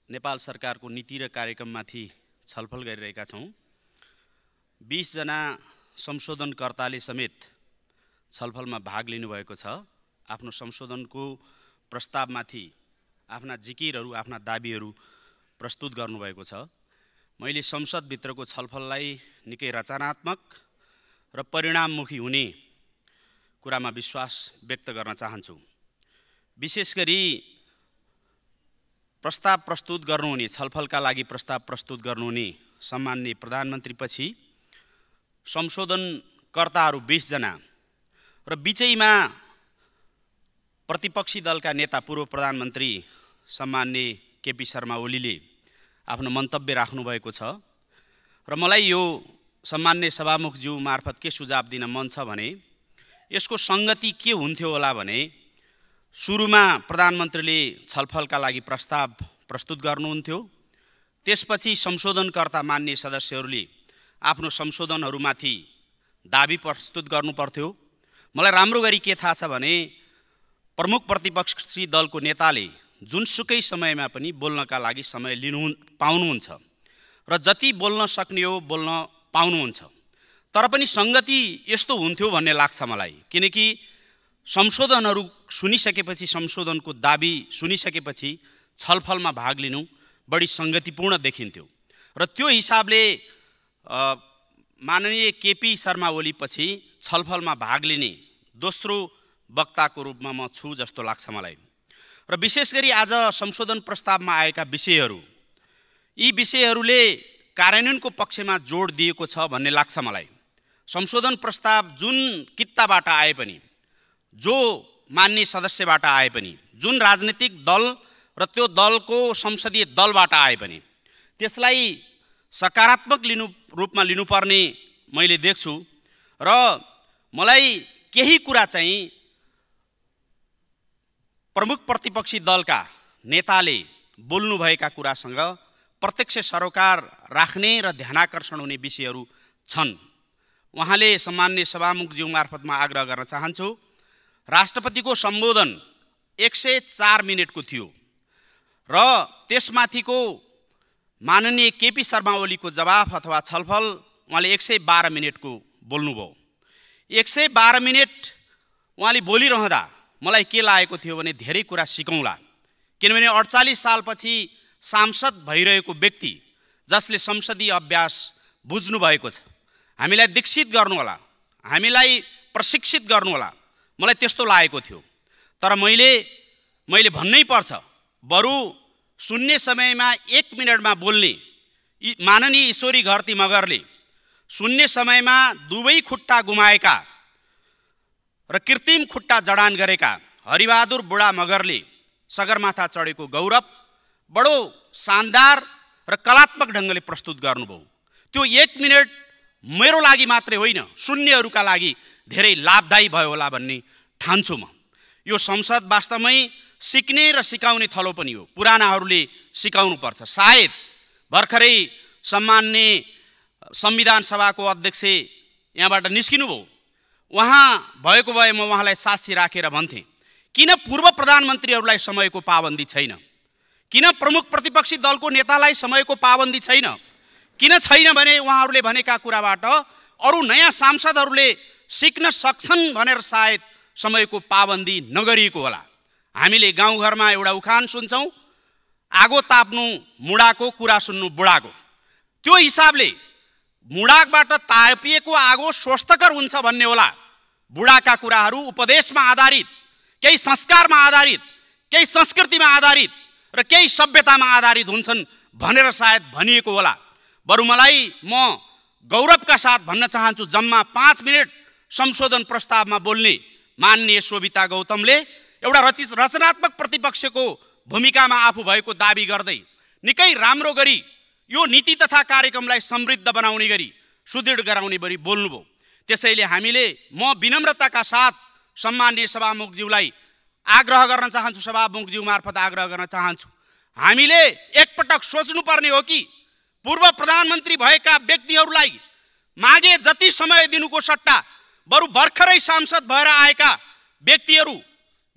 नेपाल सरकारको नीति र कार्यक्रममाथि छलफल गरिरहेका छौं। 20 जना संशोधनकर्ताले समेत छलफलमा भाग लिनुभएको छ। आफ्नो संशोधनको प्रस्तावमाथि आफ्ना जिकिरहरू, आफ्ना दाबीहरू प्रस्तुत गर्नुभएको छ। मैले संसदभित्रको छलफललाई निकै रचनात्मक र परिणाममुखी हुने कुरामा विश्वास व्यक्त गर्न चाहन्छु। विशेष गरी प्रस्ताव प्रस्तुत गर्नुहुने, छलफलका लागि प्रस्ताव प्रस्तुत गर्नुहुने सम्माननीय प्रधानमन्त्रीपछि संशोधनकर्ताहरू 20 जना र बीचैमा प्रतिपक्षी दलका नेता पूर्व प्रधानमन्त्री सम्माननीय केपी शर्मा ओलीले आफ्नो मन्तव्य राख्नुभएको छ र मलाई यो सम्माननीय सभामुखज्यू मार्फत के सुझाव दिन मन छ भने यसको संगति के हुन्थ्यो होला भने सुरुमा प्रधानमन्त्रीले छलफलका लागि प्रस्ताव प्रस्तुत गर्नुहुन्थ्यो, त्यसपछि संशोधनकर्ता मान्य सदस्यहरूले आफ्नो संशोधनहरूमाथि दाबी प्रस्तुत गर्नुपर्थ्यो। मलाई राम्रो गरी के थाहा छ भने प्रमुख प्रतिपक्षी दलको नेताले जुनसुकै समयमा पनि बोल्नका लागि समय पाउनुहुन्छ र जति बोल्न सक्ने हो बोल्न पाउनुहुन्छ। तर पनि संगति यस्तो हुन्थ्यो भन्ने लाग्छ मलाई, किनकि संशोधनहरू सुनिसकेपछि, संशोधनको दाबी सुनिसकेपछि छलफलमा भाग लिनु बढी संगतिपूर्ण देखिन्थ्यो र त्यो हिसाबले माननीय केपी शर्मा ओली पछि छलफलमा भाग लिने दोस्रो वक्ताको रूपमा म छु जस्तो लाग्छ मलाई। र विशेष गरी आज संशोधन प्रस्तावमा आएका विषयहरू, यी विषयहरूले कार्यान्वयनको पक्षमा जोड दिएको छ भन्ने लाग्छ मलाई। संशोधन प्रस्ताव जुन कित्ताबाट आए पनि, जो मान्य सदस्यबाट आए पनि, जुन राजनीतिक दल र त्यो दलको संसदीय दलबाट आए पनि त्यसलाई सकारात्मक रूपमा लिनुपर्ने मैले देख्छु र मलाई केही कुरा चाहिँ प्रमुख प्रतिपक्षी दलका नेताले बोल्नुभएका कुरासँग प्रत्यक्ष सरोकार राख्ने र ध्यानाकर्षण हुने विषयहरू छन्। उहाँले सम्माननीय सभामुखज्यू मार्फत म आग्रह गर्न चाहन्छु, राष्ट्रपतिको सम्बोधन 104 मिनेटको थियो र त्यसमाथिको माननीय केपी शर्मा ओलीको जवाफ अथवा छलफल उहाँले 112 मिनेटको बोल्नुभयो। 112 मिनेट उहाँले बोलिरहँदा मलाई के लागेको थियो भने धेरै कुरा सिकौँला, किनभने 48 सालपछि सांसद भइरहेको व्यक्ति जसले संसदीय अभ्यास बुझ्नु भएको छ, हामीलाई दीक्षित गर्नुहोला, हामीलाई प्रशिक्षित गर्नुहोला, मलाई त्यस्तो लागेको थियो। तर मैले भन्नै पर्छ, बरु सुन्ने समयमा 1 मिनेटमा बोल्ने माननीय ईश्वरी घरती मगरले सुन्ने समयमा दुवै खुट्टा गुमाएका र कृत्रिम खुट्टा जडान गरेका हरिबहादुर बुढा मगरले सगरमाथा चढेको गौरव बडो शानदार र कलात्मक ढङ्गले प्रस्तुत गर्नुभयो। त्यो 1 मिनेट मेरो लागि मात्रै होइन, सुन्नेहरूका लागि धेरै लाभदायी भयो होला भन्ने ठान्छु म। यो संसद वास्तवमै सिक्ने र सिकाउने थलो पनि हो, पुरानाहरूले सिकाउनु पर्छ। सायद भर्खरै सम्माननीय संविधान सभाको अध्यक्ष यहाँबाट निस्किनु भयो, उहाँ भएको भए म उहाँलाई साक्षी राखेर भन्थेँ, किन पूर्व प्रधानमन्त्रीहरूलाई समयको पाबन्दी छैन, किन प्रमुख प्रतिपक्षी दलको नेतालाई समयको पाबन्दी छैन, किन छैन भने उहाँहरूले भनेका कुराबाट अरू नयाँ सांसदहरूले सिक्न सक्छन् भनेर सायद समयको पाबन्दी नगरिएको होला। हामीले गाउँघरमा एउटा उखान सुन्छौँ, आगो ताप्नु मुडाको, कुरा सुन्नु बुढाको। त्यो हिसाबले मुडाकबाट तापिएको आगो स्वस्थकर हुन्छ भन्ने होला। बुढाका कुराहरू उपदेशमा आधारित, केही संस्कारमा आधारित, केही संस्कृतिमा आधारित र केही सभ्यतामा आधारित हुन्छन् भनेर सायद भनिएको होला। बरु मलाई म गौरवका साथ भन्न चाहन्छु, जम्मा 5 मिनेट संशोधन प्रस्तावमा बोल्ने माननीय शोभिता गौतमले एउटा रचनात्मक प्रतिपक्षको भूमिकामा आफू भएको दाबी गर्दै निकै राम्रो गरी यो नीति तथा कार्यक्रमलाई समृद्ध बनाउने गरी, सुदृढ गराउने गरी बोल्नुभयो। त्यसैले हामीले म विनम्रताका साथ सम्माननीय सभामुखज्यूलाई आग्रह गर्न चाहन्छु, सभामुखज्यू मार्फत आग्रह गर्न चाहन्छु, हामीले एकपटक सोच्नुपर्ने हो कि पूर्व प्रधानमन्त्री भएका व्यक्तिहरूलाई मागे जति समय दिनुको सट्टा बरु भर्खरै सांसद भएर आएका व्यक्तिहरू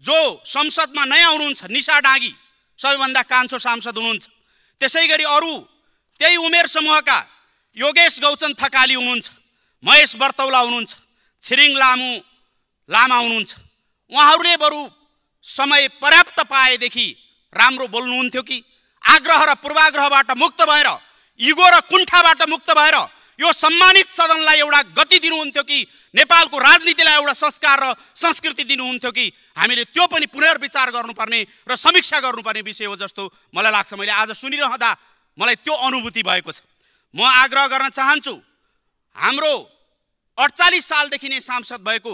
जो संसदमा नयाँ हुनुहुन्छ, निशा डाँगी सबैभन्दा कान्छो सांसद हुनुहुन्छ, त्यसैगरी अरू त्यही उमेर समूहका योगेश गौचन थकाली हुनुहुन्छ, महेश बर्तौला हुनुहुन्छ, छिरिङ लामा हुनुहुन्छ। उहाँहरूले बरु समय पर्याप्त पाएदेखि राम्रो बोल्नुहुन्थ्यो कि आग्रह र पूर्वाग्रहबाट मुक्त भएर, इगो र कुण्ठाबाट मुक्त भएर यो सम्मानित सदनलाई एउटा गति दिनुहुन्थ्यो कि नेपालको राजनीतिलाई एउटा संस्कार र संस्कृति दिनुहुन्थ्यो कि हामीले त्यो पनि पुनर्विचार गर्नुपर्ने र समीक्षा गर्नुपर्ने विषय हो जस्तो मलाई लाग्छ। मैले आज सुनिरहँदा मलाई त्यो अनुभूति भएको छ। म आग्रह गर्न चाहन्छु, हाम्रो 48 सालदेखि नै सांसद भएको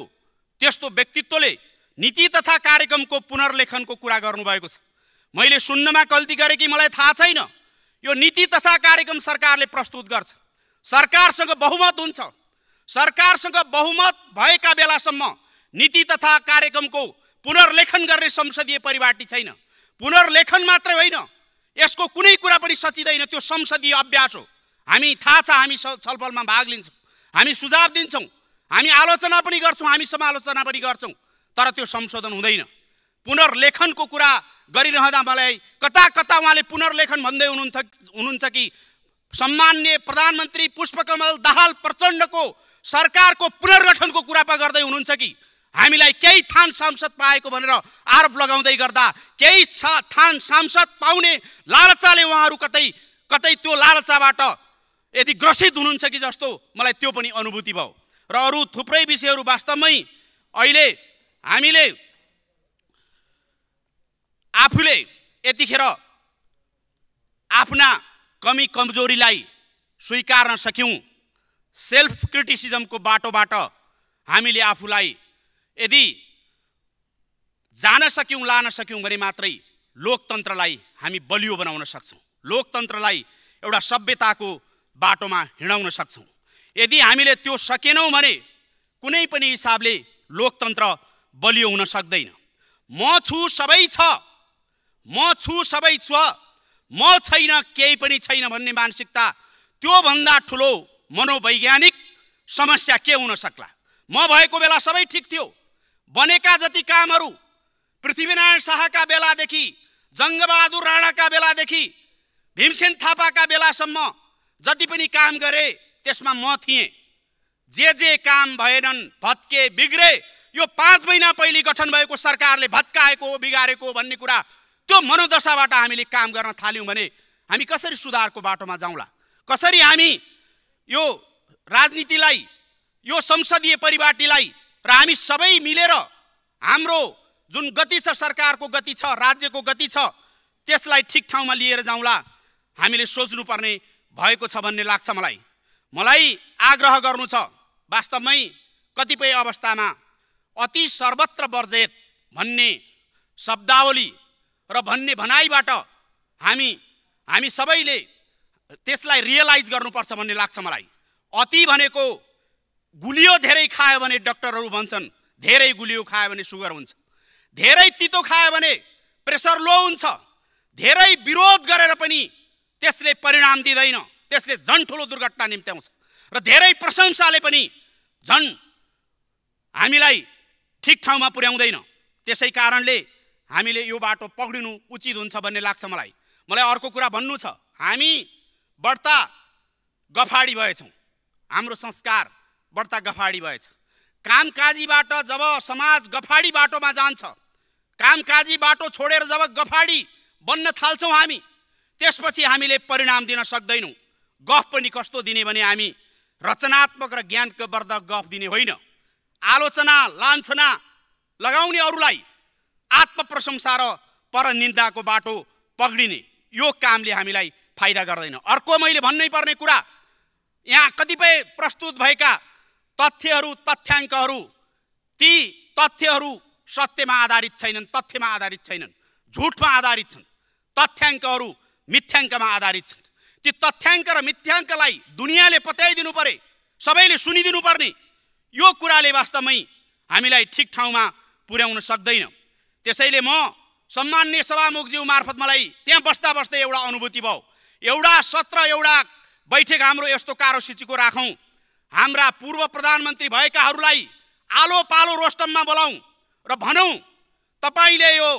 त्यस्तो व्यक्तित्वले नीति तथा कार्यक्रमको पुनर्लेखनको कुरा गर्नुभएको छ। मैले सुन्नमा गल्ती गरेँ कि मलाई थाहा छैन। यो नीति तथा कार्यक्रम सरकारले प्रस्तुत गर्छ, सरकारसँग बहुमत हुन्छ। सरकारसँग बहुमत भएका बेलासम्म नीति तथा कार्यक्रमको पुनर्लेखन गर्ने संसदीय परिपाटी छैन। पुनर्लेखन मात्र होइन, यसको कुनै कुरा पनि सचिँदैन। त्यो संसदीय अभ्यास हो। हामी थाहा छ, हामी छलफलमा भाग लिन्छौँ, हामी सुझाव दिन्छौँ, हामी आलोचना पनि गर्छौँ, हामी समालोचना पनि गर्छौँ, तर त्यो संशोधन हुँदैन। पुनर्लेखनको कुरा गरिरहँदा मलाई कता कता उहाँले पुनर्लेखन भन्दै हुनुहुन्छ कि सम्माननीय प्रधानमन्त्री पुष्पकमल दाहाल प्रचण्डको सरकारको पुनर्गठनको कुरा पो गर्दै हुनुहुन्छ कि हामीलाई केही थान सांसद पाएको भनेर आरोप लगाउँदै गर्दा केही थान सांसद पाउने लालचाले उहाँहरू कतै कतै त्यो लालचाबाट यदि ग्रसित हुनुहुन्छ कि जस्तो मलाई त्यो पनि अनुभूति भयो। र अरू थुप्रै विषयहरू वास्तवमै अहिले हामीले आफूले यतिखेर आफ्ना कमी कमजोरीलाई स्वीकार्न सक्यौँ, सेल्फ क्रिटिसिजमको बाटोबाट हामीले आफूलाई यदि जान सक्यौँ, लान सक्यौँ भने मात्रै लोकतन्त्रलाई हामी बलियो बनाउन सक्छौँ, लोकतन्त्रलाई एउटा सभ्यताको बाटोमा हिँडाउन सक्छौँ। यदि हामीले त्यो सकेनौँ भने कुनै पनि हिसाबले लोकतन्त्र बलियो हुन सक्दैन। म छु सबै छ, म छु सबै छ, म छैन केही पनि छैन भन्ने मानसिकता, त्योभन्दा ठुलो मनोवैज्ञानिक समस्या के हुन सक्ला। म भएको बेला सबै ठिक थियो। बनेका जति कामहरू पृथ्वीनारायण शाहका बेलादेखि, जङ्गबहादुर राणाका बेलादेखि, भीमसेन थापाका बेलासम्म जति पनि काम गरे त्यसमा म थिएँ। जे काम भएनन्, भत्के, बिग्रे, यो 5 महिना पहिले गठन भएको सरकारले भत्काएको हो, बिगारेको भन्ने कुरा, त्यो मनोदशाबाट हामीले काम गर्न थाल्यौँ भने हामी कसरी सुधारको बाटोमा जाउँला? कसरी हामी यो राजनीतिलाई, यो संसदीय परिपाटीलाई र हामी सबै मिलेर हाम्रो जुन गति छ, सरकारको गति छ, राज्यको गति छ, त्यसलाई ठिक ठाउँमा लिएर जाउँला? हामीले सोच्नुपर्ने भएको छ भन्ने लाग्छ मलाई आग्रह गर्नु छ। वास्तवमै कतिपय अवस्थामा अति सर्वत्र वर्जित भन्ने शब्दावली र भन्ने भनाइबाट हामी सबैले त्यसलाई रियलाइज गर्नुपर्छ भन्ने लाग्छ मलाई। अति भनेको गुलियो धेरै खायो भने डाक्टरहरू भन्छन् धेरै गुलियो खायो भने सुगर हुन्छ, धेरै तितो खायो भने प्रेसर लो हुन्छ, धेरै विरोध गरेर पनि त्यसले परिणाम दिँदैन, त्यसले झन् ठुलो दुर्घटना निम्त्याउँछ, र धेरै प्रशंसाले पनि झन् हामीलाई ठिक ठाउँमा पुर्याउँदैन। त्यसै कारणले हामीले यो बाटो पक्रिनु उचित हुन्छ भन्ने लाग्छ मलाई। अर्को कुरा भन्नु छ, हामी बढ्ता गफाडी भएछौँ, हाम्रो संस्कार बढ्ता गफाडी भएछ। कामकाजीबाट जब समाज गफाडी बाटोमा जान्छ, कामकाजी बाटो छोडेर जब गफाडी बन्न थाल्छौँ हामी, त्यसपछि हामीले परिणाम दिन सक्दैनौँ। गफ पनि कस्तो दिने भने हामी रचनात्मक र ज्ञानवर्धक गफ दिने होइन, आलोचना लान्छना लगाउने, अरूलाई आत्मप्रशंसा र परनिन्दाको बाटो पक्रिने, यो कामले हामीलाई फाइदा गर्दैन। अर्को मैले भन्नै पर्ने कुरा, यहाँ कतिपय प्रस्तुत भएका तथ्यहरू, तथ्याङ्कहरू, ती तथ्यहरू सत्यमा आधारित छैनन्, तथ्यमा आधारित छैनन्, झुटमा आधारित छन्। तथ्याङ्कहरू मिथ्याङ्कमा आधारित छन्। ती तथ्याङ्क र मिथ्याङ्कलाई दुनियाँले पत्याइदिनु परे, सबैले सुनिदिनु पर्ने, यो कुराले वास्तवमै हामीलाई ठिक ठाउँमा पुर्याउन सक्दैन। त्यसैले म सम्माननीय सभामुखज्यू मार्फत मलाई त्यहाँ बस्दा बस्दै एउटा अनुभूति भयो, एउटा सत्र, एउटा बैठक हाम्रो यस्तो कार्यसूचीको राखौँ, हाम्रा पूर्व प्रधानमन्त्री भएकाहरूलाई आलो पालो रोस्टममा बोलाउँ र भनौँ, तपाईँले यो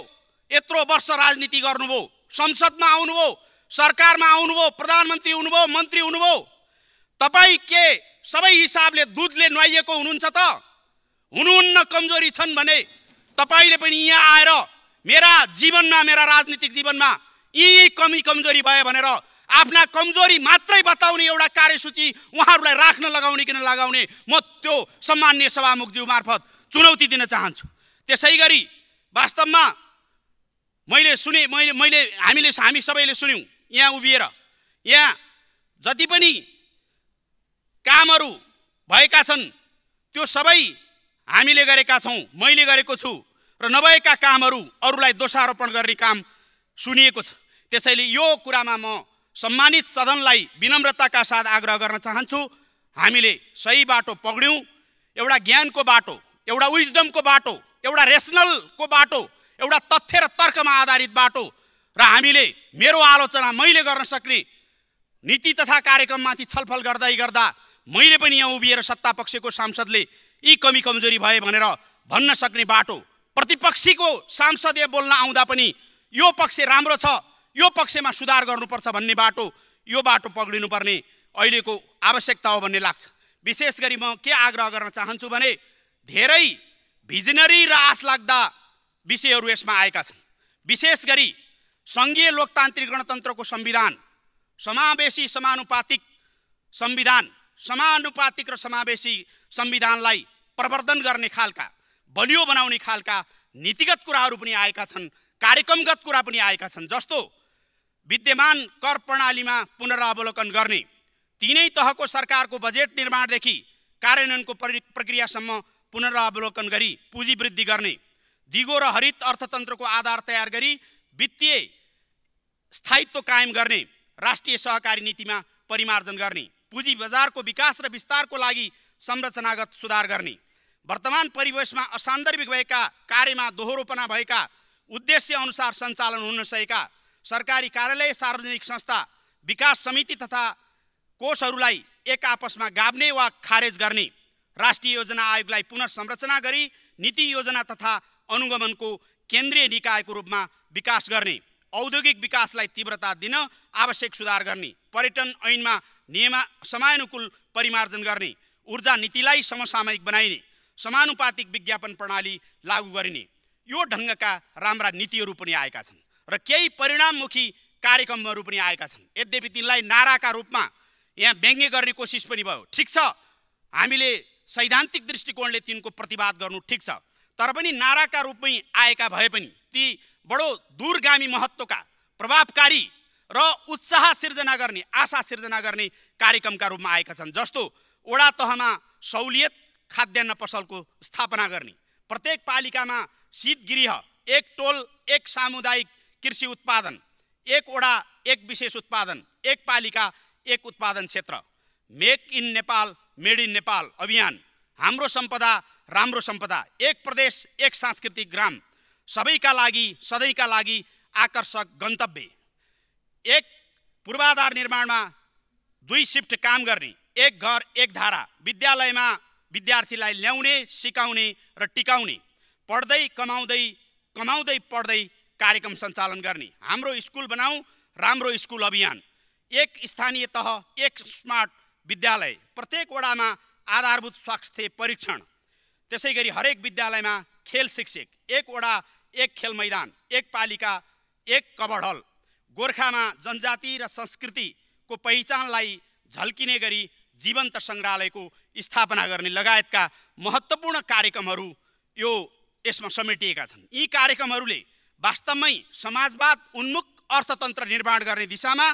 यत्रो वर्ष राजनीति गर्नुभयो, संसदमा आउनुभयो, सरकारमा आउनुभयो, प्रधानमन्त्री हुनुभयो, मन्त्री हुनुभयो, तपाईँ के सबै हिसाबले दुधले नुहाइएको हुनुहुन्छ त? हुनुहुन्न। कमजोरी छन् भने तपाईले पनि यहाँ आएर मेरा जीवनमा, मेरा राजनीतिक जीवनमा यी कमी कमजोरी भयो भनेर आफ्ना कमजोरी मात्रै बताउने एउटा कार्यसूची उहाँहरूलाई राख्न लगाउने कि नलगाउने म त्यो सम्माननीय सभामुखज्यू मार्फत चुनौती दिन चाहन्छु। त्यसैगरी वास्तवमा हामी सबैले सुन्यौं, यहाँ उभिएर यहाँ जति पनि कामहरू भएका छन् त्यो सबै हामीले गरेका छौं, मैले गरेको छु र नभएका कामहरू अरूलाई दोषारोपण गर्ने काम सुनिएको छ। त्यसैले यो कुरामा म सम्मानित सदनलाई विनम्रताका साथ आग्रह गर्न चाहन्छु, हामीले सही बाटो पक्ड्यौं, एउटा ज्ञानको बाटो, एउटा विजडमको बाटो, एउटा रेसनलको बाटो, एउटा तथ्य र तर्कमा आधारित बाटो र हामीले मेरो आलोचना मैले गर्न सक्ने नीति तथा कार्यक्रममाथि छलफल गर्दै गर्दा मैले पनि यहाँ उभिएर सत्ता पक्षको सांसदले यी कमी कमजोरी भए भनेर भन्न सक्ने बाटो, प्रतिपक्षीको सांसदले बोल्न आउँदा पनि यो पक्ष राम्रो छ, यो पक्षमा सुधार गर्नुपर्छ भन्ने बाटो, यो बाटो पक्डिनुपर्ने अहिलेको आवश्यकता हो भन्ने लाग्छ। विशेष गरी म के आग्रह गर्न चाहन्छु भने धेरै भिजनरी र आशलाग्दा विषयहरू यसमा आएका छन्। विशेष गरी संघीय लोकतान्त्रिक गणतन्त्रको संविधान, समावेशी समानुपातिक संविधान, समानुपातिक र समावेशी संविधानलाई प्रवर्धन गर्ने खालका, बलियो बनाउने खालका नीतिगत कुराहरू पनि आएका छन्, कार्यक्रमगत कुरा पनि आएका छन्। जस्तो विद्यमान कर प्रणालीमा पुनरावलोकन गर्ने, तीनै तहको सरकारको बजेट निर्माणदेखि कार्यान्वयनको प्रक्रियासम्म पुनरावलोकन गरी पुँजी वृद्धि गर्ने, दिगो र हरित अर्थतन्त्रको आधार तयार गरी वित्तीय स्थायित्व कायम गर्ने, राष्ट्रिय सहकारी नीतिमा परिमार्जन गर्ने, पुँजी बजारको विकास र विस्तारको लागि संरचनागत सुधार गर्ने, वर्तमान परिवेशमा असान्दर्भिक भएका कार्यमा दोहोरोपना भएका उद्देश्य अनुसार सञ्चालन हुन सकेका सरकारी कार्यालय, सार्वजनिक संस्था, विकास समिति तथा कोषहरूलाई एक आपसमा गाभ्ने वा खारेज गर्ने, राष्ट्रिय योजना आयोगलाई पुनर्संरचना गरी नीति योजना तथा अनुगमनको केन्द्रीय निकायको रूपमा विकास गर्ने, औद्योगिक विकासलाई तीव्रता दिन आवश्यक सुधार गर्ने, पर्यटन ऐनमा समयानुकूल परिमार्जन गर्ने, ऊर्जा नीतिलाई समसामयिक बनाइने, समानुपातिक विज्ञापन प्रणाली लागू गरिने, यो ढङ्गका राम्रा नीतिहरू पनि आएका छन् र केही परिणाममुखी कार्यक्रमहरू पनि आएका छन्। यद्यपि तिनलाई नाराका रूपमा यहाँ व्यङ्ग्य गर्ने कोसिस पनि भयो। ठिक छ, हामीले सैद्धान्तिक दृष्टिकोणले तिनको प्रतिवाद गर्नु ठिक छ, तर पनि नाराका रूपमै आएका भए पनि ती बडो दूरगामी महत्त्वका, प्रभावकारी र उत्साह सिर्जना गर्ने, आशा सिर्जना गर्ने कार्यक्रमका रूपमा आएका छन्। जस्तो वडा तहमा सहुलियत खाद्यान्न पसलको स्थापना गर्ने, प्रत्येक पालिकामा शीतगृह, एक टोल एक सामुदायिक कृषि उत्पादन, एक वडा एक विशेष उत्पादन, एक पालिका एक उत्पादन क्षेत्र, make in Nepal made in Nepal अभियान, हाम्रो सम्पदा राम्रो सम्पदा, एक प्रदेश एक सांस्कृतिक ग्राम, सबैका लागि सधैँका लागि आकर्षक गन्तव्य, एक पूर्वाधार निर्माणमा 2 शिफ्ट काम गर्ने, एक घर एक धारा, विद्यालयमा विद्यार्थीलाई ल्याउने, सिकाउने र टिकाउने, पढ्दै कमाउँदै पढ्दै कार्यक्रम सञ्चालन गर्ने, हाम्रो स्कुल बनाऊ राम्रो स्कुल अभियान, एक स्थानीय तह एक स्मार्ट विद्यालय, प्रत्येक वडामा आधारभूत स्वास्थ्य परीक्षण, त्यसैगरी हरेक विद्यालयमा खेल शिक्षक, एक वडा एक खेल मैदान, एक पालिका एक कबड हल, गोर्खामा जनजाति र संस्कृतिको पहिचानलाई झल्किने गरी जीवन्त सङ्ग्रहालयको स्थापना गर्ने लगायतका महत्त्वपूर्ण कार्यक्रमहरू यो यसमा समेटिएका छन्। यी कार्यक्रमहरूले वास्तवमै समाजवाद उन्मुख अर्थतन्त्र निर्माण गर्ने दिशामा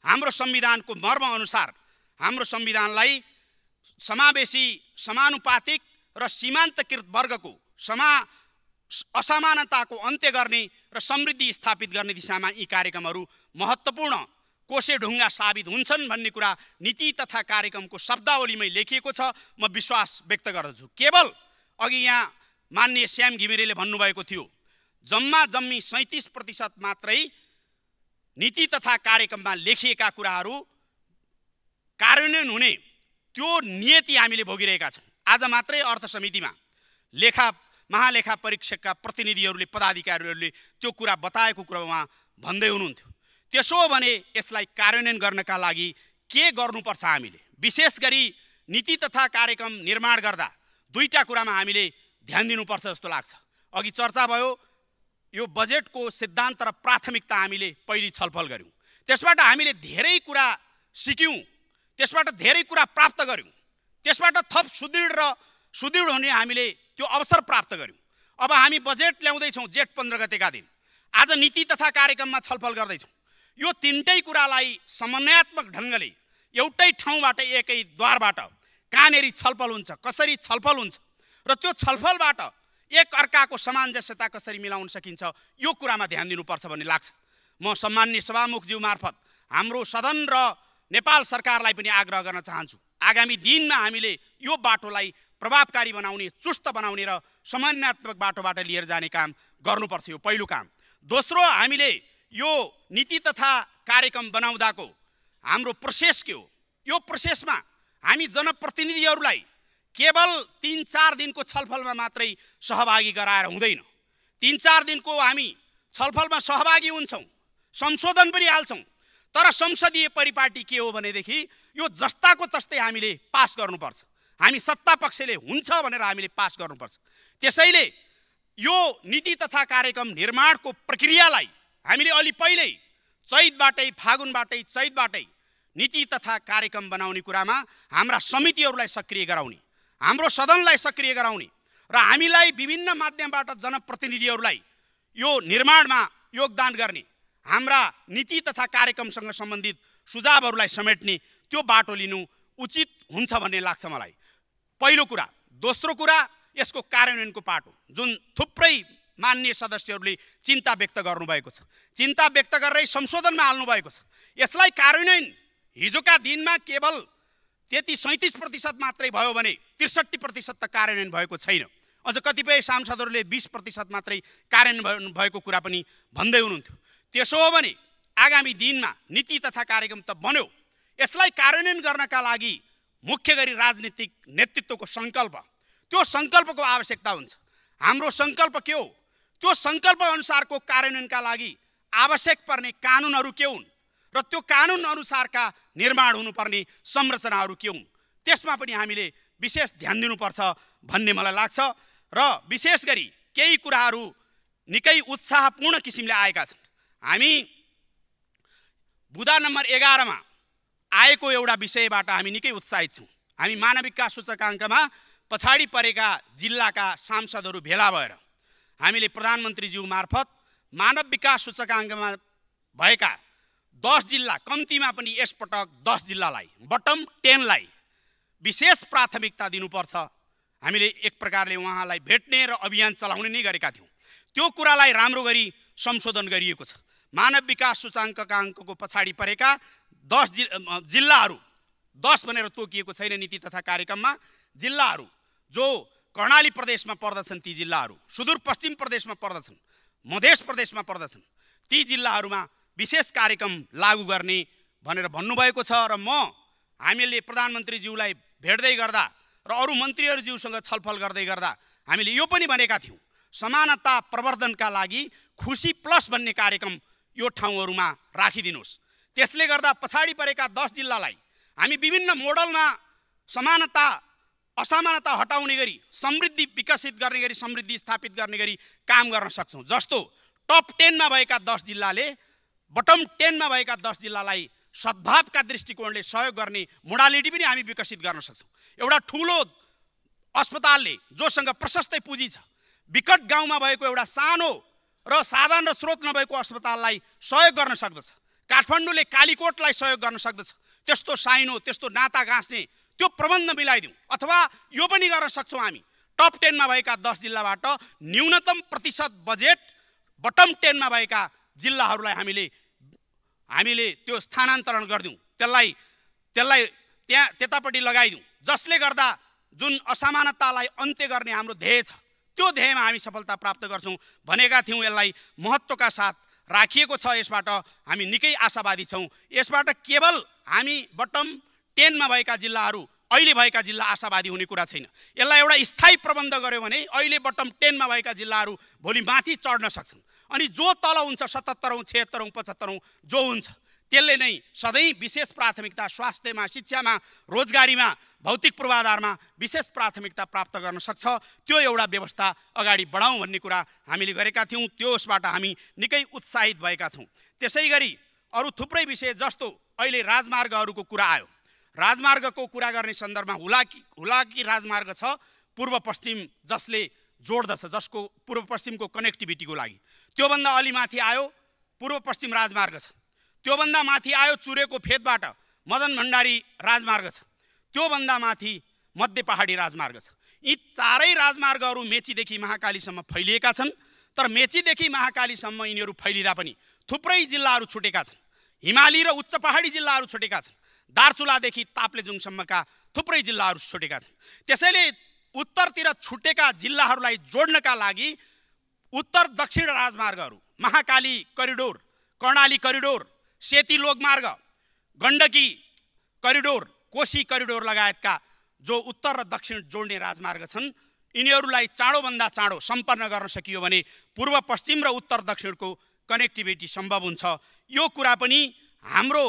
हाम्रो संविधानको मर्म अनुसार हाम्रो संविधानलाई समावेशी, समानुपातिक र सीमान्तकृत वर्गको असमानताको अन्त्य गर्ने र समृद्धि स्थापित गर्ने दिशामा यी कार्यक्रमहरू महत्त्वपूर्ण कोसेढुङ्गा साबित हुन्छन् भन्ने कुरा नीति तथा कार्यक्रमको शब्दावलीमै लेखिएको छ। म विश्वास व्यक्त गर्दछु। केवल अघि यहाँ माननीय श्याम घिमिरेले भन्नुभएको थियो, जम्मी 37% मात्रै नीति तथा कार्यक्रममा लेखिएका कुराहरू कार्यान्वयन हुने त्यो नियति हामीले भोगिरहेका छौँ। आज मात्रै अर्थ समितिमा महालेखा परीक्षकका प्रतिनिधिहरूले, पदाधिकारीहरूले त्यो कुरा बताएको कुरा उहाँ भन्दै हुनुहुन्थ्यो। त्यसो हो भने यसलाई कार्यान्वयन गर्नका लागि के गर्नुपर्छ हामीले? विशेष गरी नीति तथा कार्यक्रम निर्माण गर्दा दुईटा कुरामा हामीले ध्यान दिनुपर्छ जस्तो लाग्छ। अघि चर्चा भयो, यो बजेटको सिद्धान्त र प्राथमिकता हामीले पहिले छलफल गऱ्यौँ, त्यसबाट हामीले धेरै कुरा सिक्यौँ, त्यसबाट धेरै कुरा प्राप्त गऱ्यौँ, त्यसबाट थप सुदृढ हुने हामीले त्यो अवसर प्राप्त गऱ्यौँ। अब हामी बजेट ल्याउँदैछौँ जेठ 15 गतेका दिन, आज नीति तथा कार्यक्रममा छलफल गर्दैछौँ। यो तीनटै कुरालाई समन्वयात्मक ढङ्गले एउटै ठाउँबाट एकै द्वारबाट कहाँनेरि छलफल हुन्छ, कसरी छलफल हुन्छ र त्यो छलफलबाट एक अर्काको सामञ्जस्यता कसरी मिलाउन सकिन्छ, यो कुरामा ध्यान दिनुपर्छ भन्ने लाग्छ। म सम्माननीय सभामुखज्यू मार्फत हाम्रो सदन र नेपाल सरकारलाई पनि आग्रह गर्न चाहन्छु, आगामी दिनमा हामीले यो बाटोलाई प्रभावकारी बनाउने, चुस्त बनाउने र समन्वयात्मक बाटोबाट लिएर जाने काम गर्नुपर्छ। यो पहिलो काम। दोस्रो, हामीले यो नीति तथा कार्यक्रम बनाउँदाको हाम्रो प्रोसेस के हो? यो प्रोसेसमा हामी जनप्रतिनिधिहरूलाई केवल 3-4 दिनको छलफलमा मात्रै सहभागी गराएर हुँदैन। 3-4 दिनको हामी छलफलमा सहभागी हुन्छौँ, संशोधन पनि हाल्छौँ, तर संसदीय परिपाटी के हो भनेदेखि यो जस्ताको तस्तै हामीले पास गर्नुपर्छ। हामी सत्ता पक्षले हुन्छ भनेर हामीले पास गर्नुपर्छ। त्यसैले यो नीति तथा कार्यक्रम निर्माणको प्रक्रियालाई हामीले अलि पहिल्यै चैतबाटै नीति तथा कार्यक्रम बनाउने कुरामा हाम्रा समितिहरूलाई सक्रिय गराउने, हाम्रो सदनलाई सक्रिय गराउने र हामीलाई विभिन्न माध्यमबाट जनप्रतिनिधिहरूलाई यो निर्माणमा योगदान गर्ने, हाम्रा नीति तथा कार्यक्रमसँग सम्बन्धित सुझावहरूलाई समेट्ने त्यो बाटो लिनु उचित हुन्छ भन्ने लाग्छ मलाई। पहिलो कुरा। दोस्रो कुरा, यसको कार्यान्वयनको पाटो जुन थुप्रै माननीय सदस्यहरूले चिन्ता व्यक्त गर्नुभएको छ, चिन्ता व्यक्त गरेरै संशोधनमा हाल्नुभएको छ। यसलाई कार्यान्वयन हिजोका दिनमा केवल त्यति 37% मात्रै भयो भने 63% त कार्यान्वयन भएको छैन। अझ कतिपय सांसदहरूले 20% मात्रै कार्यान्वयन भएको कुरा पनि भन्दै हुनुहुन्थ्यो। त्यसो हो भने आगामी दिनमा नीति तथा कार्यक्रम त बन्यो, यसलाई कार्यान्वयन गर्नका लागि मुख्य गरी राजनीतिक नेतृत्वको सङ्कल्प, त्यो सङ्कल्पको आवश्यकता हुन्छ। हाम्रो सङ्कल्प के हो? त्यो सङ्कल्प अनुसारको कार्यान्वयनका लागि आवश्यक पर्ने कानुनहरू के हुन् र त्यो कानुन अनुसारका निर्माण हुनुपर्ने संरचनाहरू के हुन्, त्यसमा पनि हामीले विशेष ध्यान दिनुपर्छ भन्ने मलाई लाग्छ। र विशेष गरी केही कुराहरू निकै उत्साहपूर्ण किसिमले आएका छन्। हामी बुँदा नम्बर 11 मा आएको एउटा विषयबाट हामी निकै उत्साहित छौँ। हामी मानव विकास सूचकाङ्कमा पछाडि परेका जिल्लाका सांसदहरू भेला भएर हामीले प्रधानमन्त्रीज्यू मार्फत मानव विकास सूचकाङ्कमा भएका 10 जिल्ला, कम्तीमा पनि यसपटक 10 जिल्लालाई, बटम 10 लाई विशेष प्राथमिकता दिनुपर्छ। हामीले एक प्रकारले उहाँलाई भेट्ने र अभियान चलाउने नै गरेका थियौँ। त्यो कुरालाई राम्रो गरी संशोधन गरिएको छ। मानव विकास सूचकाङ्कका अङ्कको पछाडि परेका 10 जिल्लाहरू, 10 भनेर तोकिएको छैन नीति तथा कार्यक्रममा, जिल्लाहरू जो कर्णाली प्रदेशमा पर्दछन्, ती जिल्लाहरू सुदूरपश्चिम प्रदेशमा पर्दछन्, मधेस प्रदेशमा पर्दछन्, ती जिल्लाहरूमा विशेष कार्यक्रम लागू गर्ने भनेर भन्नुभएको छ। र हामीले प्रधानमन्त्रीज्यूलाई भेट्दै गर्दा र अरू मन्त्रीहरूज्यूसँग छलफल गर्दै गर्दा हामीले यो पनि भनेका थियौँ, समानता प्रवर्धनका लागि खुसी प्लस भन्ने कार्यक्रम यो ठाउँहरूमा राखिदिनुहोस्। त्यसले गर्दा पछाडि परेका 10 जिल्लालाई हामी विभिन्न मोडलमा समानता असमानता हटाउने गरी, समृद्धि विकसित गर्ने गरी, समृद्धि स्थापित गर्ने गरी काम गर्न सक्छौँ। जस्तो टप 10 मा भएका 10 जिल्लाले बटम 10 मा भएका 10 जिल्लालाई सद्भावका दृष्टिकोणले सहयोग गर्ने मोडालिटी पनि हामी विकसित गर्न सक्छौँ। एउटा ठुलो अस्पतालले जोसँग प्रशस्तै पुँजी छ, विकट गाउँमा भएको एउटा सानो र साधन र स्रोत नभएको अस्पताललाई सहयोग गर्न सक्दछ। काठमाडौँले कालीकोटलाई सहयोग गर्न सक्दछ। त्यस्तो साइनो, त्यस्तो नाता गाँच्ने त्यो प्रबन्ध मिलाइदिउँ। अथवा यो पनि गर्न सक्छौँ, हामी टप 10 मा भएका 10 जिल्लाबाट न्यूनतम प्रतिशत बजेट बटम 10 मा भएका जिल्लाहरूलाई हामीले त्यो स्थानान्तरण गरिदिउँ, त्यसलाई त्यतापट्टि लगाइदिउँ, जसले गर्दा जुन असमानतालाई अन्त्य गर्ने हाम्रो ध्येय छ, त्यो ध्येयमा हामी सफलता प्राप्त गर्छौँ भनेका थियौँ। यसलाई महत्त्वका साथ राखिएको छ। यसबाट हामी निकै आशावादी छौँ। यसबाट केवल हामी बटम 10 मा भएका जिल्लाहरू, अहिले भएका जिल्ला आशावादी हुने कुरा छैन। यसलाई एउटा स्थायी प्रबन्ध गर्यो भने अहिले बटम 10 मा भएका जिल्लाहरू भोलि माथि चढ्न सक्छन्। अनि जो तल हुन्छ 77औं 76औं 75औं जो हुन्छ त्यसले नै सधैँ विशेष प्राथमिकता स्वास्थ्यमा, शिक्षामा, रोजगारीमा, भौतिक पूर्वाधारमा विशेष प्राथमिकता प्राप्त गर्न सक्छ। त्यो एउटा व्यवस्था अगाडि बढाउँ भन्ने कुरा हामीले गरेका थियौँ। त्यसबाट हामी निकै उत्साहित भएका छौँ। त्यसैगरी अरू थुप्रै विषय जस्तो अहिले राजमार्गहरूको कुरा आयो। राजमार्गको कुरा गर्ने सन्दर्भमा हुलाकी राजमार्ग छ पूर्व पश्चिम, जसले जोड्दछ, जसको पूर्व पश्चिमको कनेक्टिभिटीको लागि। त्योभन्दा अलि माथि आयो पूर्व पश्चिम राजमार्ग छ। त्योभन्दा माथि आयो चुरेको फेदबाट मदन भण्डारी राजमार्ग छ। त्योभन्दा माथि मध्य पहाडी राजमार्ग छ। यी चारै राजमार्गहरू मेचीदेखि महाकालीसम्म फैलिएका छन्। तर मेचीदेखि महाकालीसम्म यिनीहरू फैलिँदा पनि थुप्रै जिल्लाहरू छुटेका छन्। हिमाली र उच्च पहाडी जिल्लाहरू छुटेका छन्। दार्चुलादेखि ताप्लेजुङसम्मका थुप्रै जिल्लाहरू छुटेका छन्। त्यसैले उत्तरतिर छुटेका जिल्लाहरूलाई जोड्नका लागि उत्तर दक्षिण राजमार्गहरू, महाकाली करिडोर, कर्णाली करिडोर, सेती लोकमार्ग, गण्डकी करिडोर, कोशी करिडोर लगायतका जो उत्तर र दक्षिण जोड्ने राजमार्ग छन् यिनीहरूलाई चाँडोभन्दा चाँडो सम्पन्न गर्न सकियो भने पूर्व पश्चिम र उत्तर दक्षिणको कनेक्टिभिटी सम्भव हुन्छ। यो कुरा पनि हाम्रो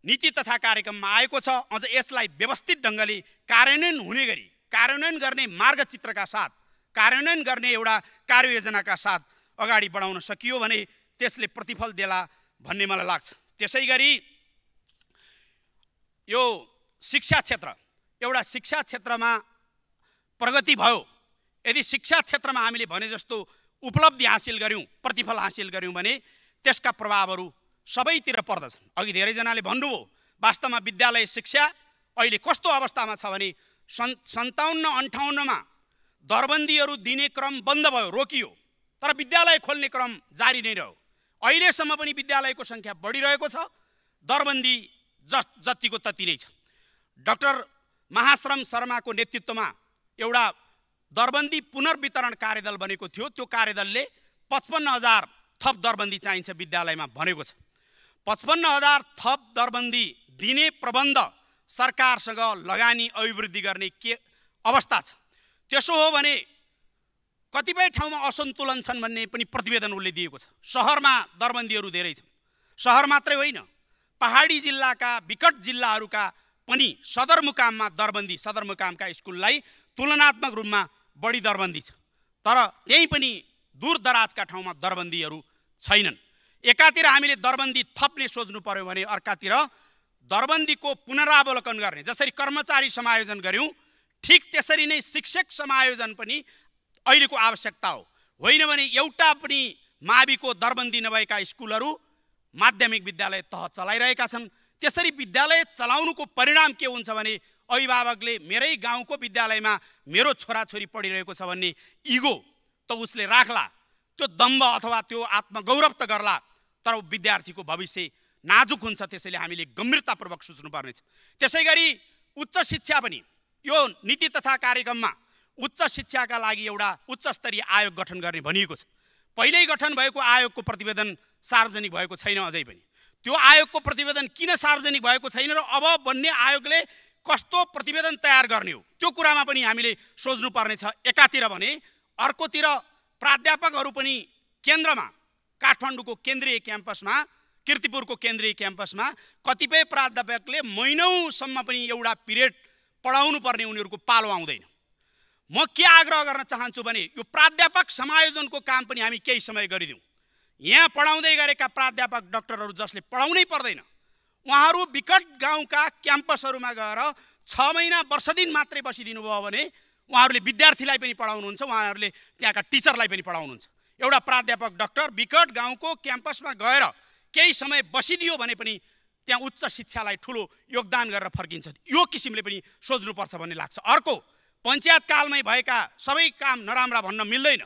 नीति तथा कार्यक्रममा आएको छ। अझ यसलाई व्यवस्थित ढङ्गले कार्यान्वयन हुने गरी, कार्यान्वयन गर्ने मार्गचित्रका साथ, कार्यान्वयन गर्ने एउटा कार्ययोजनाका साथ अगाडि बढाउन सकियो भने त्यसले प्रतिफल देला भन्ने मलाई लाग्छ। त्यसैगरी यो शिक्षा क्षेत्र, एउटा शिक्षा क्षेत्रमा प्रगति भयो, यदि शिक्षा क्षेत्रमा हामीले भने जस्तो उपलब्धि हासिल गर्यौँ, प्रतिफल हासिल गर्यौँ भने त्यसका प्रभावहरू सबैतिर पर्दछन्। अघि धेरैजनाले भन्नुभयो वास्तवमा विद्यालय शिक्षा अहिले कस्तो अवस्थामा छ भने 57-58मा दरबन्दीहरू दिने क्रम बन्द भयो, रोकियो, तर विद्यालय खोल्ने क्रम जारी नै रह्यो। अहिलेसम्म पनि विद्यालयको सङ्ख्या बढिरहेको छ, दरबन्दी जतिको तति नै छ। डाक्टर महाश्रम शर्माको नेतृत्वमा एउटा दरबन्दी पुनर्वितरण कार्यदल बनेको थियो। त्यो कार्यदलले 55,000 थप दरबन्दी चाहिन्छ विद्यालयमा भनेको छ। 55,000 थप दरबन्दी दिने प्रबन्ध सरकारसँग लगानी अभिवृद्धि गर्ने के अवस्था छ? त्यसो हो भने कतिपय ठाउँमा असन्तुलन छन् भन्ने पनि प्रतिवेदन उसले दिएको छ। सहरमा दरबन्दीहरू धेरै छन्। सहर मात्रै होइन, पहाडी जिल्लाका विकट जिल्लाहरूका पनि सदरमुकाममा दरबन्दी, सदरमुकामका स्कुललाई तुलनात्मक रूपमा बढी दरबन्दी छ। तर त्यही पनि दूरदराजका ठाउँमा दरबन्दीहरू छैनन्। एकातिर हामीले दरबन्दी थप्ने सोच्नु पर्यो भने अर्कातिर दरबन्दीको पुनरावलोकन गर्ने, जसरी कर्मचारी समायोजन गर्यौँ ठिक त्यसरी नै शिक्षक समायोजन पनि अहिलेको आवश्यकता हो। होइन भने एउटा पनि माविको दरबन्दी नभएका स्कुलहरू माध्यमिक विद्यालय तह चलाइरहेका छन्। त्यसरी विद्यालय चलाउनुको परिणाम के हुन्छ भने अभिभावकले मेरै गाउँको विद्यालयमा मेरो छोराछोरी पढिरहेको छ भन्ने इगो त उसले राख्ला, त्यो दम्भ अथवा त्यो आत्मगौरव त गर्ला, तर विद्यार्थीको भविष्य नाजुक हुन्छ। त्यसैले हामीले गम्भीरतापूर्वक सोच्नुपर्नेछ। त्यसैगरी उच्च शिक्षा पनि यो नीति तथा कार्यक्रममा उच्च शिक्षाका लागि एउटा उच्च स्तरीय आयोग गठन गर्ने भनिएको छ। पहिल्यै गठन भएको आयोगको प्रतिवेदन सार्वजनिक भएको छैन अझै पनि। त्यो आयोगको प्रतिवेदन किन सार्वजनिक भएको छैन र अब बन्ने आयोगले कस्तो प्रतिवेदन तयार गर्ने हो त्यो कुरामा पनि हामीले सोच्नुपर्ने छ एकातिर भने। अर्कोतिर प्राध्यापकहरू पनि केन्द्रमा, काठमाडौँको केन्द्रीय क्याम्पसमा, किर्तिपुरको केन्द्रीय क्याम्पसमा कतिपय प्राध्यापकले महिनौसम्म पनि एउटा पिरियड पढाउनु पर्ने उनीहरूको पालो आउँदैन। म के आग्रह गर्न चाहन्छु भने यो प्राध्यापक समायोजनको काम पनि हामी केही समय गरिदिउँ। यहाँ पढाउँदै गरेका प्राध्यापक डाक्टरहरू जसले पढाउनै पर्दैन, उहाँहरू विकट गाउँका क्याम्पसहरूमा गएर 6 महिना वर्ष दिन मात्रै बसिदिनु भयो भने उहाँहरूले विद्यार्थीलाई पनि पढाउनुहुन्छ, उहाँहरूले त्यहाँका टिचरलाई पनि पढाउनुहुन्छ। एउटा प्राध्यापक डाक्टर विकट गाउँको क्याम्पसमा गएर केही समय बसिदियो भने पनि त्यहाँ उच्च शिक्षालाई ठुलो योगदान गरेर फर्किन्छ। यो किसिमले पनि सोच्नुपर्छ भन्ने लाग्छ। अर्को, पञ्चायत कालमै भएका सबै काम नराम्रा भन्न मिल्दैन।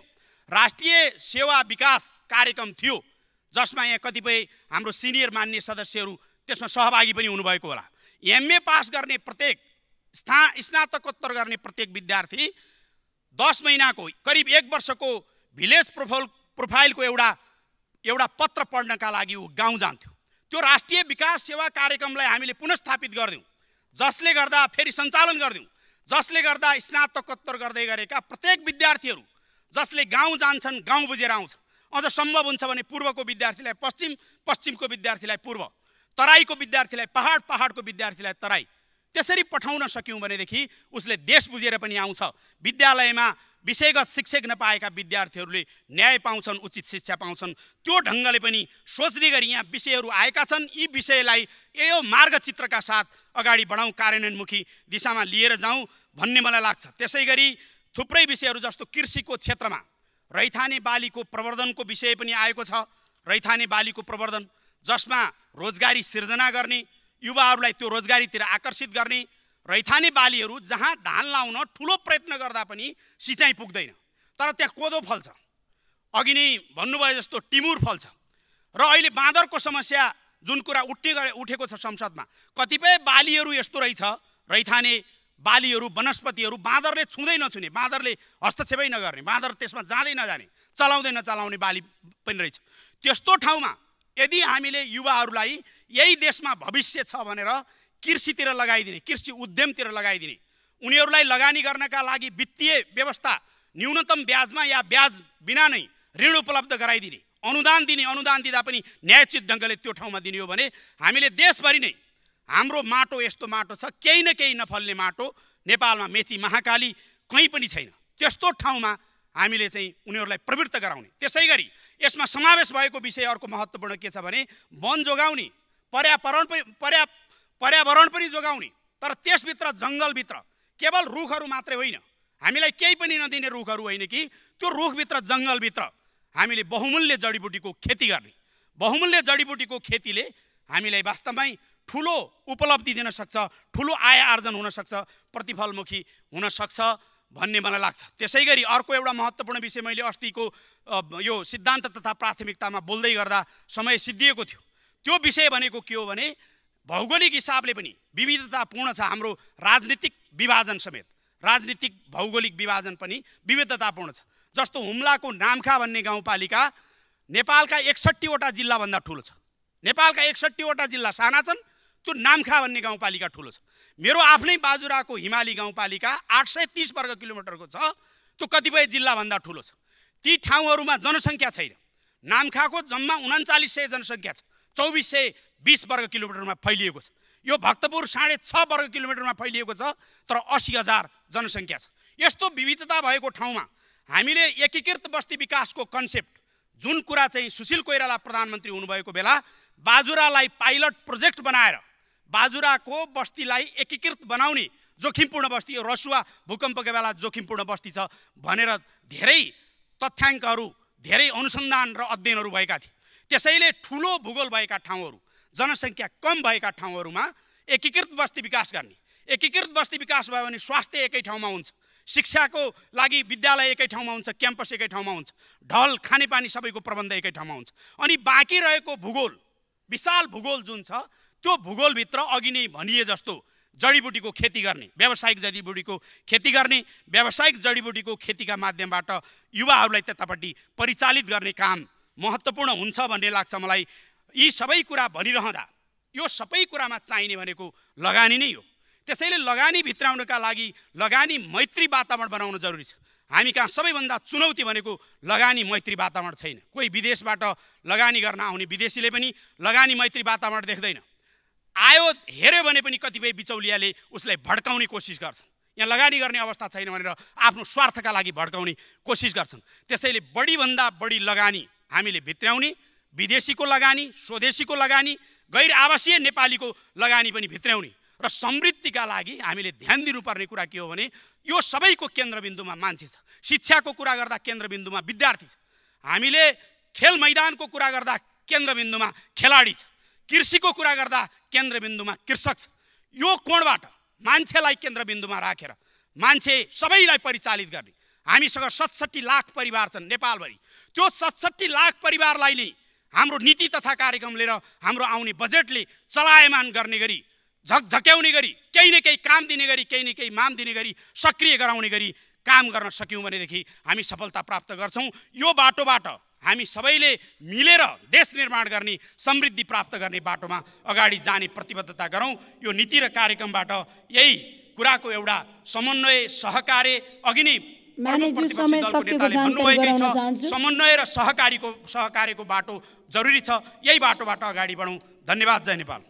राष्ट्रिय सेवा विकास कार्यक्रम थियो जसमा यहाँ कतिपय हाम्रो सिनियर मान्य सदस्यहरू त्यसमा सहभागी पनि हुनुभएको होला। एमए पास गर्ने प्रत्येक स्नातकोत्तर गर्ने प्रत्येक विद्यार्थी 10 महिनाको करिब 1 वर्षको भिलेज प्रोफाइलको एउटा पत्र पढ्नका लागि ऊ गाउँ जान्थ्यो। त्यो राष्ट्रिय विकास सेवा कार्यक्रमलाई हामीले पुनर्स्थापित गर्दियौँ, जसले गर्दा फेरि सञ्चालन गर्दियौँ, जसले गर्दा स्नातकोत्तर गर्दै गरेका प्रत्येक विद्यार्थीहरू जसले गाउँ जान्छन् गाउँ बुझेर आउँछ। अझ सम्भव हुन्छ भने पूर्वको विद्यार्थीलाई पश्चिम, पश्चिमको विद्यार्थीलाई पूर्व, तराईको विद्यार्थीलाई पहाड, पहाडको विद्यार्थीलाई तराई, त्यसरी पठाउन सक्यौँ भनेदेखि उसले देश बुझेर पनि आउँछ। विद्यालयमा विषयगत शिक्षक नपाएका विद्यार्थीहरूले न्याय पाउँछन्, उचित शिक्षा पाउँछन्। त्यो ढङ्गले पनि सोच्ने गरी यहाँ विषयहरू आएका छन्। यी विषयलाई यो मार्गचित्रका साथ अगाडि बढाउँ, कार्यान्वयनमुखी दिशामा लिएर जाउँ भन्ने मलाई लाग्छ। त्यसै गरी थुप्रै विषयहरू जस्तो कृषिको क्षेत्रमा रैथाने बालीको प्रवर्धनको विषय पनि आएको छ। रैथाने बालीको प्रवर्धन जसमा रोजगारी सिर्जना गर्ने, युवाहरूलाई त्यो रोजगारीतिर आकर्षित गर्ने। रैथाने बालीहरू जहाँ धान लाउन ठुलो प्रयत्न गर्दा पनि सिँचाइ पुग्दैन, तर त्यहाँ कोदो फल्छ, अघि नै भन्नुभयो जस्तो टिमुर फल्छ। र अहिले बाँदरको समस्या जुन कुरा उठेको छ संसदमा, कतिपय बालीहरू यस्तो रहेछ, रैथाने बालीहरू, वनस्पतिहरू बाँदरले छुँदै नछुने, बाँदरले हस्तक्षेपै नगर्ने, बाँदर त्यसमा जाँदै नजाने, चलाउँदै नचलाउने बाली पनि रहेछ। त्यस्तो ठाउँमा यदि हामीले युवाहरूलाई यही देशमा भविष्य छ भनेर कृषितिर लगाइदिने, कृषि उद्यमतिर लगाइदिने, उनीहरूलाई लगानी गर्नका लागि वित्तीय व्यवस्था न्यूनतम ब्याजमा या ब्याज बिना नै ऋण उपलब्ध गराइदिने, अनुदान दिने, अनुदान दिँदा पनि न्यायोचित ढङ्गले त्यो ठाउँमा दिने हो भने हामीले देशभरि नै हाम्रो माटो यस्तो माटो छ, केही न केही नफल्ने माटो नेपालमा मेची, महाकाली कहीँ पनि छैन। त्यस्तो ठाउँमा हामीले चाहिँ उनीहरूलाई प्रवृत्त गराउने। त्यसै गरी यसमा समावेश भएको विषय अर्को महत्त्वपूर्ण के छ भने वन जोगाउने, पर्यावरण पनि जोगाउने, तर त्यसभित्र जङ्गलभित्र केवल रुखहरू मात्रै होइन, हामीलाई केही पनि नदिने रुखहरू होइन कि त्यो रुखभित्र, जङ्गलभित्र हामीले बहुमूल्य जडीबुटीको खेती गर्ने। बहुमूल्य जडीबुटीको खेतीले हामीलाई वास्तवमै ठुलो उपलब्धि दिन सक्छ, ठुलो आय आर्जन हुन सक्छ, प्रतिफलमुखी हुन सक्छ भन्ने मलाई लाग्छ। त्यसै गरी अर्को एउटा महत्त्वपूर्ण विषय मैले अस्तिको यो सिद्धान्त तथा प्राथमिकतामा बोल्दै गर्दा समय सिद्धिएको थियो। त्यो विषय भनेको के हो भने भौगोलिक हिसाबले पनि विविधतापूर्ण छ हाम्रो राजनीतिक विभाजन समेत, राजनीतिक भौगोलिक विभाजन पनि विविधतापूर्ण छ। जस्तो हुम्लाको नामखा भन्ने गाउँपालिका नेपालका 61वटा जिल्लाभन्दा ठुलो छ। नेपालका 61वटा जिल्ला साना छन्, त्यो नामखा भन्ने गाउँपालिका ठुलो छ। मेरो आफ्नै बाजुराको हिमाली गाउँपालिका 830 वर्ग किलोमिटरको छ, त्यो कतिपय जिल्लाभन्दा ठुलो छ। ती ठाउँहरूमा जनसङ्ख्या छैन। नामखाको जम्मा 3900 जनसङ्ख्या छ, 2420 वर्ग किलोमिटरमा फैलिएको छ। यो भक्तपुर 6.5 वर्ग किलोमिटरमा फैलिएको छ, तर 80,000 जनसङ्ख्या छ। यस्तो विविधता भएको ठाउँमा हामीले एकीकृत बस्ती विकासको कन्सेप्ट, जुन कुरा चाहिँ सुशील कोइराला प्रधानमन्त्री हुनुभएको बेला बाजुरालाई पाइलट प्रोजेक्ट बनाएर बाजुराको बस्तीलाई एकीकृत बनाउने, जोखिमपूर्ण बस्ती, यो रसुवा भूकम्पको बेला जोखिमपूर्ण बस्ती छ भनेर धेरै तथ्याङ्कहरू, धेरै अनुसन्धान र अध्ययनहरू भएका थिए। त्यसैले ठुलो भूगोल भएका ठाउँहरू, जनसङ्ख्या कम भएका ठाउँहरूमा एकीकृत बस्ती विकास गर्ने। एकीकृत बस्ती विकास भयो भने स्वास्थ्य एकै ठाउँमा हुन्छ, शिक्षाको लागि विद्यालय एकै ठाउँमा हुन्छ, क्याम्पस एकै ठाउँमा हुन्छ, ढल खानेपानी सबैको प्रबन्ध एकै ठाउँमा हुन्छ। अनि बाँकी रहेको भूगोल, विशाल भूगोल जुन छ, त्यो भूगोलभित्र अघि नै भनिए जस्तो जडीबुटीको खेती गर्ने, व्यावसायिक जडीबुटीको खेती गर्ने, व्यावसायिक जडीबुटीको खेतीका माध्यमबाट युवाहरूलाई त्यतापट्टि परिचालित गर्ने काम महत्त्वपूर्ण हुन्छ भन्ने लाग्छ मलाई। यी सबै कुरा भनिरहँदा यो सबै कुरामा चाहिने भनेको लगानी नै हो। त्यसैले लगानी भित्राउनका लागि लगानी मैत्री वातावरण बनाउन जरुरी छ। हामी कहाँ सबैभन्दा चुनौती भनेको लगानी मैत्री वातावरण छैन। कोही विदेशबाट लगानी गर्न आउने विदेशीले पनि लगानी मैत्री वातावरण देख्दैन। आयो हेऱ्यो भने पनि कतिपय बिचौलियाले उसलाई भड्काउने कोसिस गर्छन्। यहाँ लगानी गर्ने अवस्था छैन भनेर आफ्नो स्वार्थका लागि भड्काउने कोसिस गर्छन्। त्यसैले बढीभन्दा बढी लगानी हामीले भित्राउने, विदेशीको लगानी, स्वदेशीको लगानी, गैर आवासीय नेपालीको लगानी पनि भित्राउने र समृद्धिका लागि हामीले ध्यान दिनुपर्ने कुरा के हो भने यो सबैको केन्द्रबिन्दुमा मान्छे छ। शिक्षाको कुरा गर्दा केन्द्रबिन्दुमा विद्यार्थी छ। हामीले खेल मैदानको कुरा गर्दा केन्द्रबिन्दुमा खेलाडी छ। कृषिको कुरा गर्दा केन्द्रबिन्दुमा कृषक छ। यो कोणबाट मान्छेलाई केन्द्रबिन्दुमा राखेर मान्छे सबैलाई परिचालित गर्ने, हामीसँग 67 लाख परिवार छन् नेपालभरि। त्यो 67 लाख परिवारलाई नै हाम्रो नीति तथा कार्यक्रम लिएर हाम्रो आउने बजेटले चलायमान गर्ने गरी, झकझक्याउने गरी, केही न केही काम दिने गरी, केही न केही माम दिने गरी, सक्रिय गराउने गरी काम गर्न सक्यौँ भनेदेखि हामी सफलता प्राप्त गर्छौँ। यो बाटोबाट हामी सबैले मिलेर देश निर्माण गर्ने, समृद्धि प्राप्त गर्ने बाटोमा अगाडि जाने प्रतिबद्धता गरौँ। यो नीति र कार्यक्रमबाट यही कुराको एउटा समन्वय, सहकार्य, अघि नै मानेज्यू प्रतिपक्षी समय दलको सकिएको नेताले जानकारी भन्नुभएकै गराउन छ चाहन्छु। समन्वय र सहकार्यको बाटो जरुरी छ। यही बाटोबाट अगाडि बढौँ। धन्यवाद। जय नेपाल।